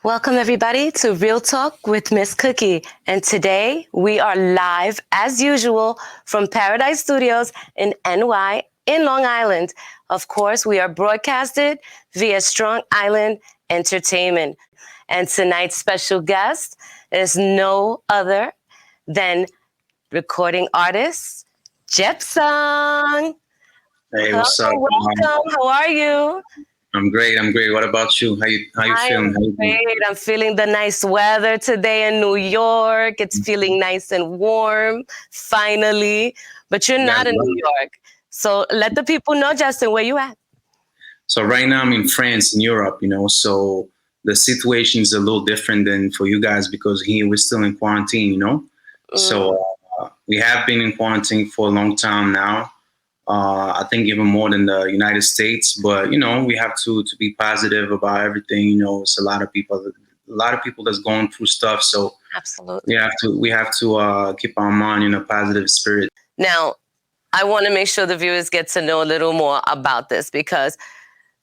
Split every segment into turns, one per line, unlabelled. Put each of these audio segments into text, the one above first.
Welcome, everybody, to Real Talk with Miss Cookie. And today we are live, as usual, from Paradise Studios in NY in Long Island. Of course, we are broadcasted via Strong Island Entertainment. And tonight's special guest is no other than recording artist Jeypson.
Hey, what's up?
Welcome. How are you?
I'm great. I'm great. What about you? How you feeling? How you doing?
Great. I'm feeling the nice weather today in New York. It's feeling nice and warm, finally. But you're not in New York. So let the people know, Justin, where you at?
So right now I'm in France, in Europe, so the situation is a little different than for you guys because here we're still in quarantine. So we have been in quarantine for a long time now. I think even more than the United States, but we have to be positive about everything. It's a lot of people that's going through stuff. So
absolutely,
we have to keep our mind in a positive spirit.
Now, I want to make sure the viewers get to know a little more about this because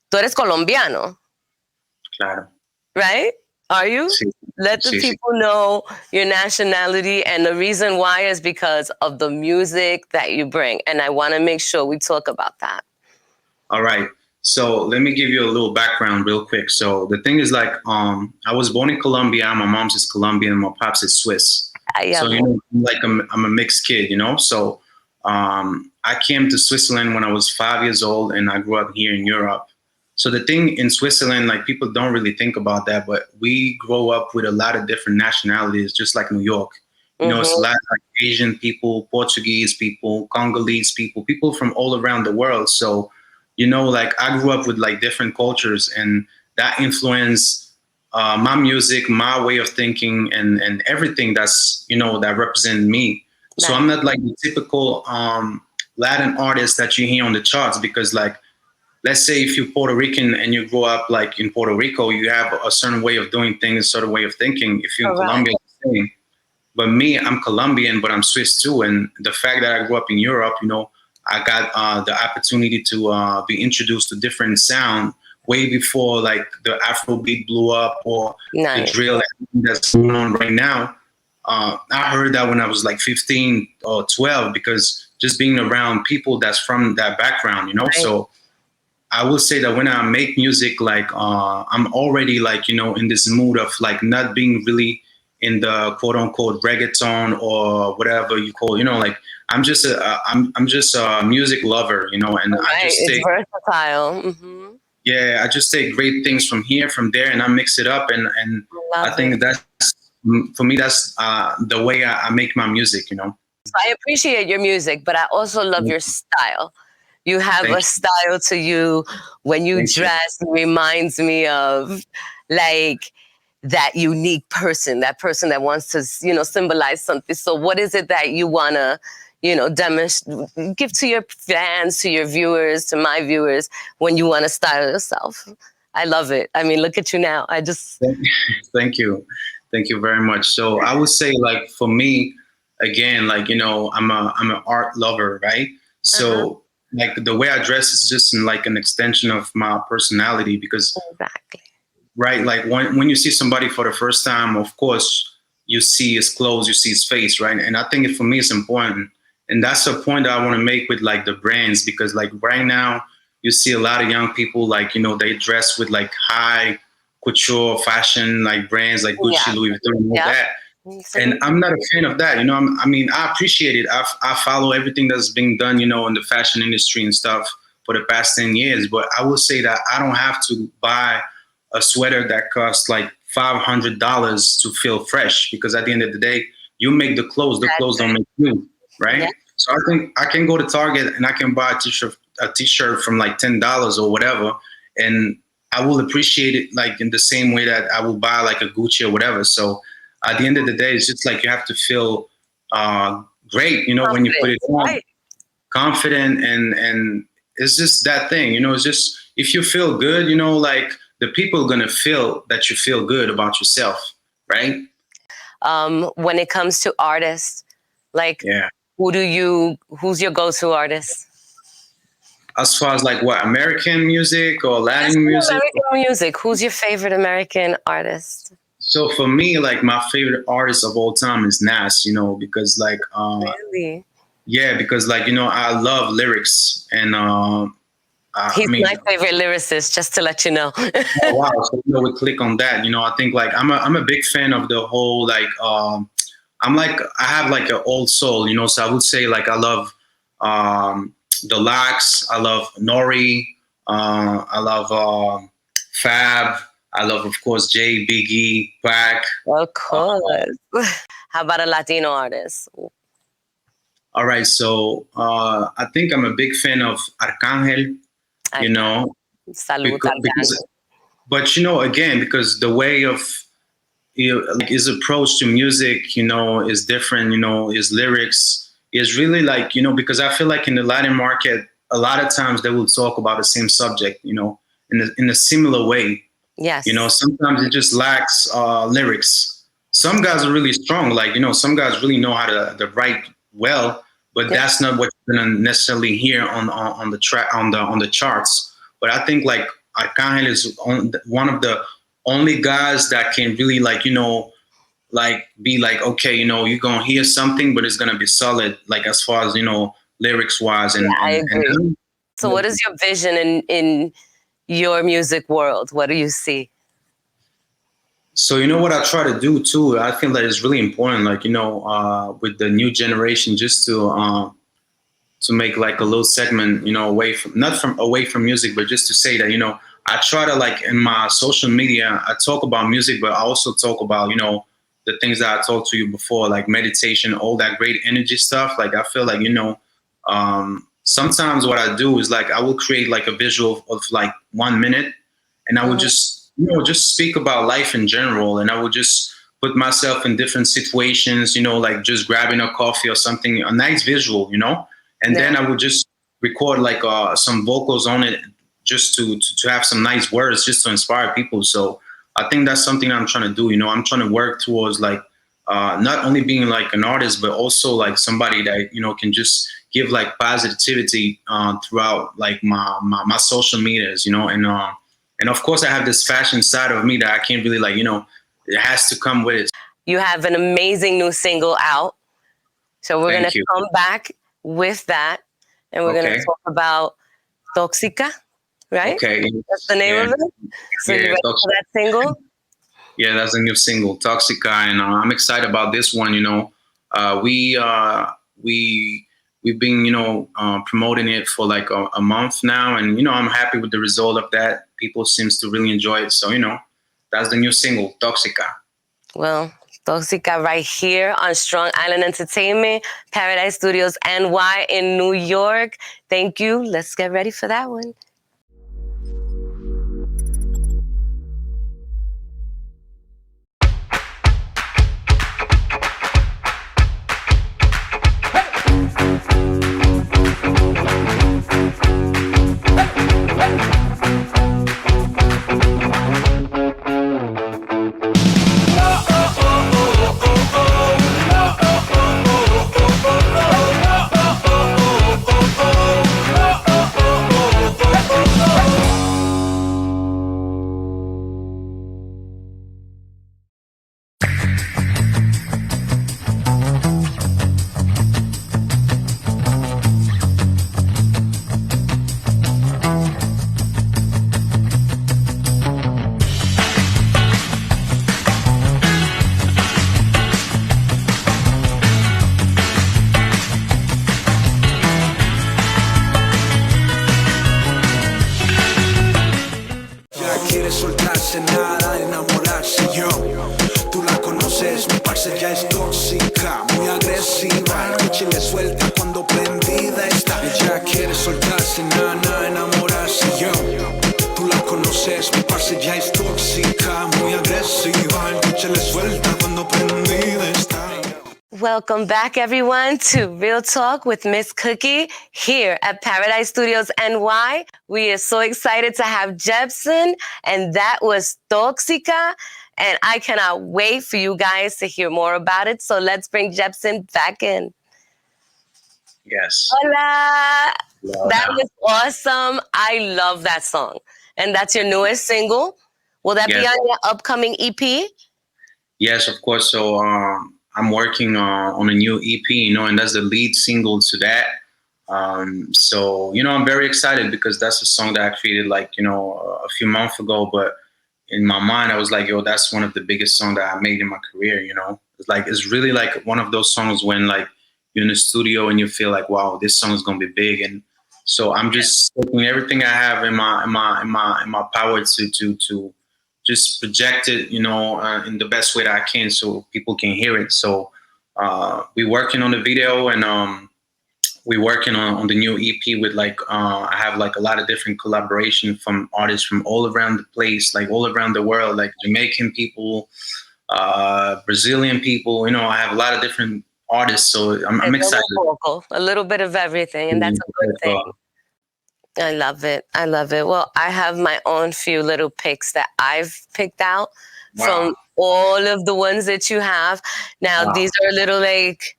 tú eres colombiano.
Claro.
Right? Are you?
Sí.
Let the people know your nationality, and the reason why is because of the music that you bring. And I want to make sure we talk about that.
All right. So let me give you a little background real quick. So the thing is I was born in Colombia. My mom's is Colombian. My pops is Swiss. So, I'm a mixed kid, So I came to Switzerland when I was 5 years old and I grew up here in Europe. So the thing in Switzerland, people don't really think about that, but we grow up with a lot of different nationalities, just like New York. It's a lot of Asian people, Portuguese people, Congolese people from all around the world. So, I grew up with different cultures, and that influenced my music, my way of thinking, and everything that's, that represents me. Nice. So I'm not the typical Latin artist that you hear on the charts because let's say if you're Puerto Rican and you grow up in Puerto Rico, you have a certain way of doing things, a certain way of thinking. If you're in Colombia, it's the same. But me, I'm Colombian, but I'm Swiss too. And the fact that I grew up in Europe, I got the opportunity to be introduced to different sound way before the Afrobeat blew up or the drill that's going on right now. I heard that when I was 15 or 12 because just being around people that's from that background, Right. So I will say that when I make music, I'm already in this mood of not being really in the quote unquote reggaeton or whatever you call, I'm just a music lover, and I just
take versatile. Mm-hmm.
Yeah, I just take great things from here, from there, and I mix it up, and I think that's for me. That's the way I make my music, So
I appreciate your music, but I also love your style. You have a style to you when you dress. It reminds me of that unique person, that person that wants to, symbolize something. So what is it that you want to, demonstrate, give to your fans, to your viewers, to my viewers when you want to style yourself? I love it. I mean, look at you now. I just...
Thank you. Thank you very much. So I would say for me, again, I'm an art lover, right? So the way I dress is just an extension of my personality because right, when you see somebody for the first time, of course you see his clothes, you see his face, right? And I think for me it's important, and that's a point that I want to make with the brands because right now you see a lot of young people they dress with high couture fashion brands like Gucci, Louis Vuitton, and all that. And I'm not a fan of that, I appreciate it. I follow everything that's being done, in the fashion industry and stuff for the past 10 years. But I will say that I don't have to buy a sweater that costs $500 to feel fresh because at the end of the day, you make the clothes don't make you, right? Yeah. So I think I can go to Target and I can buy a t-shirt from $10 or whatever, and I will appreciate it in the same way that I will buy a Gucci or whatever. So at the end of the day, it's just you have to feel great, when you put it on, confident, and it's just that thing, it's just if you feel good, the people are gonna feel that you feel good about yourself, right?
When it comes to artists, who's your go-to artist?
as far as like what, American music or Latin music?
American music. Who's your favorite American artist?
So for me, like my favorite artist of all time is Nas, because like
Really?
yeah, because like I love lyrics and
He's my favorite lyricist, just to let you know.
oh, wow, so we click on that. I think like I'm a big fan of the whole like I have like an old soul, so I would say like I love Deluxe, I love Nori, I love Fab, I love of course Jay, Biggie, Pac.
Of course. How about a Latino artist?
All right, so I think I'm a big fan of Arcángel,
Salud,
but again, because the way of like his approach to music, is different. His lyrics is really like because I feel like in the Latin market, a lot of times they will talk about the same subject, in a similar way.
Yes.
Sometimes it just lacks lyrics. Some guys are really strong, like some guys really know how to write well, but that's not what you're gonna necessarily hear on the track on the charts. But I think like Arcángel is one of the only guys that can really like like be like, okay, you're gonna hear something, but it's gonna be solid, like as far as lyrics wise. And
I agree. So what is your vision in your music world? What do you see?
So what I try to do too, I think that is really important, like with the new generation, just to make like a little segment, away from music, but just to say that I try to, like, in my social media, I talk about music, but I also talk about the things that I talked to you before, like meditation, all that great energy stuff. Like I feel like sometimes what I do is like I will create like a visual of like 1 minute, and I would just just speak about life in general, and I would just put myself in different situations, like just grabbing a coffee or something, a nice visual, and then I would just record like some vocals on it, just to have some nice words, just to inspire people. So I think that's something I'm trying to do. I'm trying to work towards like not only being like an artist, but also like somebody that can just give like positivity throughout like my social medias, and of course I have this fashion side of me that I can't really like it has to come with it.
You have an amazing new single out, so we're gonna come back with that, and we're gonna talk about Tóxica, right?
Okay,
that's the name of it. So you ready for that single?
Yeah, that's a new single, Tóxica, and I'm excited about this one. We've been promoting it for like a month now, and I'm happy with the result of that. People seems to really enjoy it, so that's the new single, Tóxica.
Well, Tóxica right here on Strong Island Entertainment, Paradise Studios NY in New York. Thank you. Let's get ready for that one.
Ella es tóxica, muy agresiva, el coche le suelta cuando prendida está. Ella quiere soltarse, nana, enamorarse. Yo, tú la conoces, mi parce, ella es tóxica, muy agresiva, el coche le suelta cuando prendida está.
Welcome back, everyone, to Real Talk with Miss Cookie here at Paradise Studios NY. We are so excited to have Jeypson, and that was Tóxica. And I cannot wait for you guys to hear more about it. So let's bring Jeypson back in.
Yes.
Hola. That
Hola.
was awesome. I love that song. And that's your newest single? Will that be
Yes.
on your upcoming EP?
Yes, of course. So I'm working on a new EP, and that's the lead single to that. So I'm very excited because that's a song that I created like a few months ago. But in my mind, I was like, yo, that's one of the biggest songs that I made in my career. It's really like one of those songs when like you're in the studio and you feel like, wow, this song is gonna be big. And so I'm just taking everything I have in my power to just project it, in the best way that I can, so people can hear it. So we're working on the video, and we're working on the new EP with like I have like a lot of different collaboration from artists from all around the place, like all around the world, like Jamaican people, Brazilian people. I have a lot of different artists, so I'm excited.
A little bit of everything, and that's a good thing. I love it. I love it. Well, I have my own few little picks that I've picked out from all of the ones that you have. Now, these are a little like,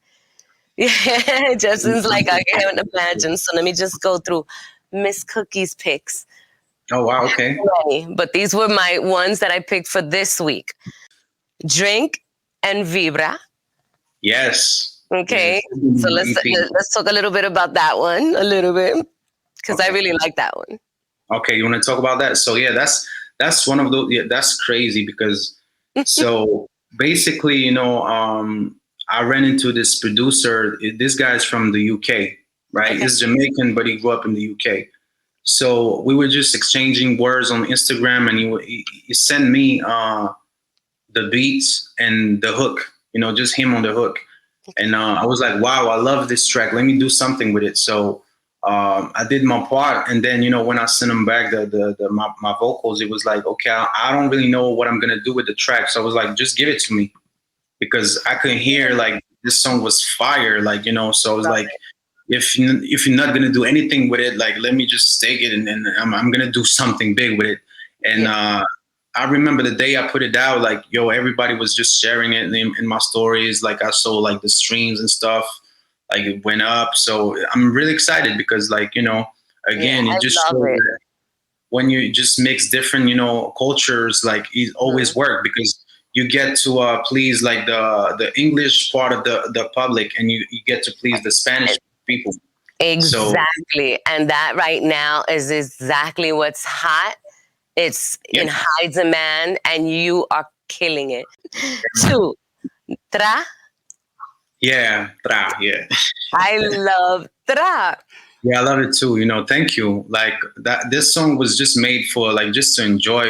Jepson's like, I can't imagine. So let me just go through Miss Cookie's picks.
Oh, wow. Okay.
But these were my ones that I picked for this week. Drink and Vibra.
Yes.
Okay. So let's talk a little bit about that one, a little bit. Because I really like that one.
Okay, you want to talk about that? So yeah, that's one of those. Yeah, that's crazy because so basically, I ran into this producer. This guy's from the UK, right? Okay. He's Jamaican, but he grew up in the UK. So we were just exchanging words on Instagram, and he sent me the beats and the hook. Just him on the hook, and I was like, wow, I love this track. Let me do something with it. So. I did my part, and then when I sent him back my vocals, it was like, okay, I don't really know what I'm gonna do with the track. So I was like, just give it to me, because I couldn't hear like this song was fire, like So I was like, if you're not gonna do anything with it, like let me just take it, and I'm gonna do something big with it. And I remember the day I put it out, like everybody was just sharing it in my stories. Like I saw like the streams and stuff. Like it went up, so I'm really excited because, like again, it just shows that when you just mix different, cultures, like it always work because you get to please like the English part of the public, and you get to please the Spanish people.
Exactly, and that right now is exactly what's hot. It's in high demand, and you are killing it. 2, Tra.
Yeah, Tra, yeah.
I love Tra.
Yeah, I love it too. Thank you. Like that, this song was just made for like just to enjoy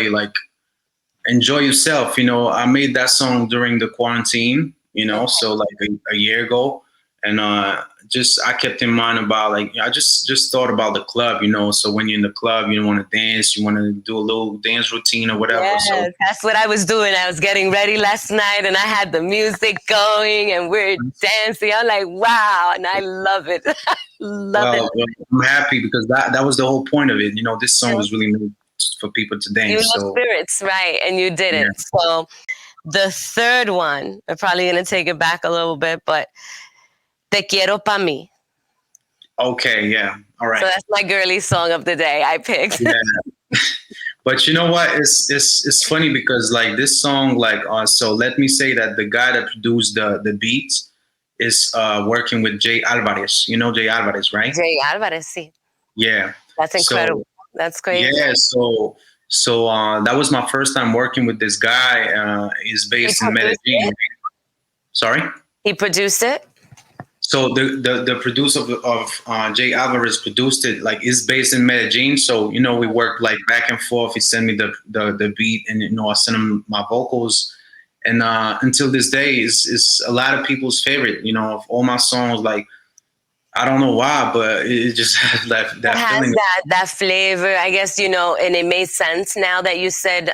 yourself. I made that song during the quarantine. So like a year ago, and I kept in mind about like I just thought about the club. So when you're in the club, you want to dance, you want to do a little dance routine or whatever.
Yes, so that's what I was doing. I was getting ready last night, and I had the music going, and we're dancing. I'm like, wow, and I love it. it.
I'm happy because that was the whole point of it. This song was really made for people to dance.
You love spirits, right? And you did it. So the third one, I'm probably going to take it back a little bit, but Te Quiero Pa' Mí.
Okay, yeah. All right.
So that's my girly song of the day I picked.
Yeah. But you know what? It's funny because like this song, like so let me say that the guy that produced the beats is working with Jay Alvarez. You know Jay Alvarez, right?
Jay Alvarez, sí.
Yeah.
That's incredible. So, that's crazy.
Yeah, so that was my first time working with this guy. He's based in Medellin. Sorry?
He produced it?
So the producer of Jay Alvarez produced it, like is based in Medellin. So, we work like back and forth. He sent me the beat, and, I sent him my vocals. And until this day, is a lot of people's favorite, of all my songs. Like, I don't know why, but it just has that feeling.
That flavor, I guess, and it made sense now that you said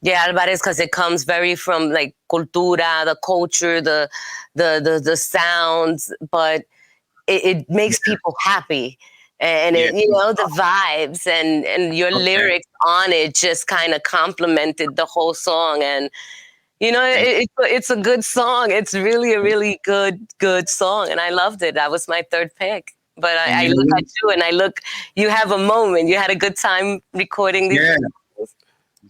Jay Alvarez, because it comes very from like cultura, the culture, the sounds, but it makes people happy. And it, the vibes and your lyrics on it just kind of complemented the whole song. And You know, it's a good song. It's really a really good song, and I loved it. That was my third pick. But I look at you, and I look. You have a moment. You had a good time recording these.
Yeah.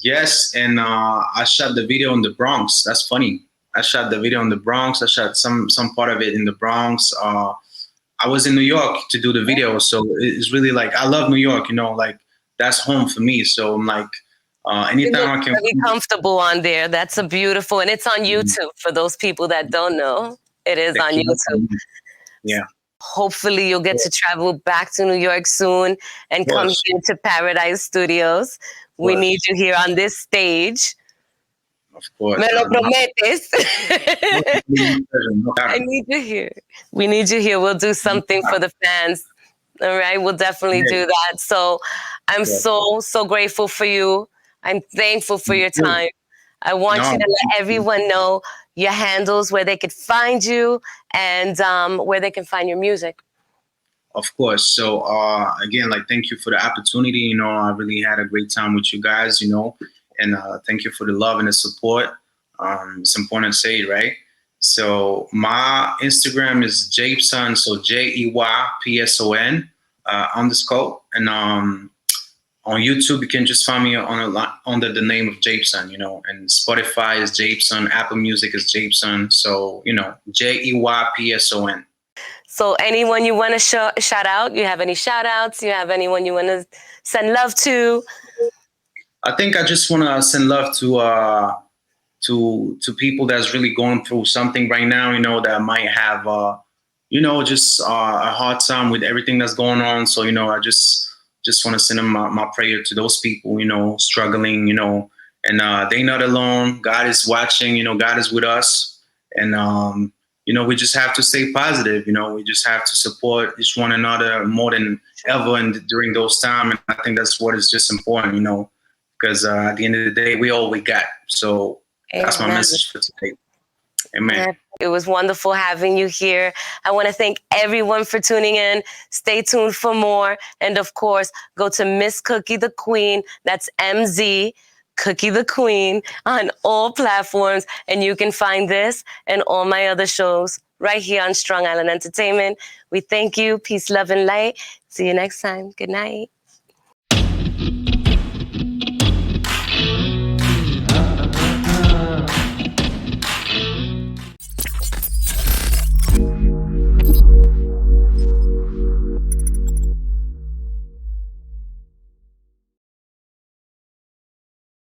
Yes, and I shot the video in the Bronx. That's funny. I shot the video in the Bronx. I shot some part of it in the Bronx. I was in New York to do the video, so it's really like I love New York. You know, like that's home for me. So I'm like, anytime I can.
Really comfortable on there. That's a beautiful, and it's on YouTube for those people that don't know. It is on YouTube.
Yeah.
Hopefully, you'll get to travel back to New York soon and come here to Paradise Studios. We need you here on this stage.
Of course.
Me lo prometes. I need you here. We need you here. We'll do something for the fans. All right. We'll definitely do that. So I'm so grateful for you. I'm thankful for your time. I want you to let everyone know your handles, where they could find you, and where they can find your music.
Of course. So again, like, thank you for the opportunity. You know, I really had a great time with you guys, you know, and thank you for the love and the support. It's important to say, right? So my Instagram is Jeypson, so Jeypson _ and on YouTube you can just find me under the name of Jeypson, you know, and Spotify is Jeypson, Apple Music is Jeypson, so you know, Jeypson.
So anyone you want to shout out? You have any shout outs? You have anyone you want to send love to?
I think I just want to send love to people that's really going through something right now, you know, that might have, you know, just a hard time with everything that's going on. So, you know, I just want to send them my prayer to those people, you know, struggling, you know, and they're not alone. God is watching, you know, God is with us. And, you know, we just have to stay positive. You know, we just have to support each one another more than ever and during those times. And I think that's what is just important, you know, because at the end of the day, we all we got. So that's my message for today. Amen.
It was wonderful having you here. I want to thank everyone for tuning in. Stay tuned for more. And of course, go to Miss Cookie the Queen. That's MZ. Cookie the Queen on all platforms, and you can find this and all my other shows right here on Strong Island Entertainment. We thank you. Peace, love, and light. See you next time. Good night.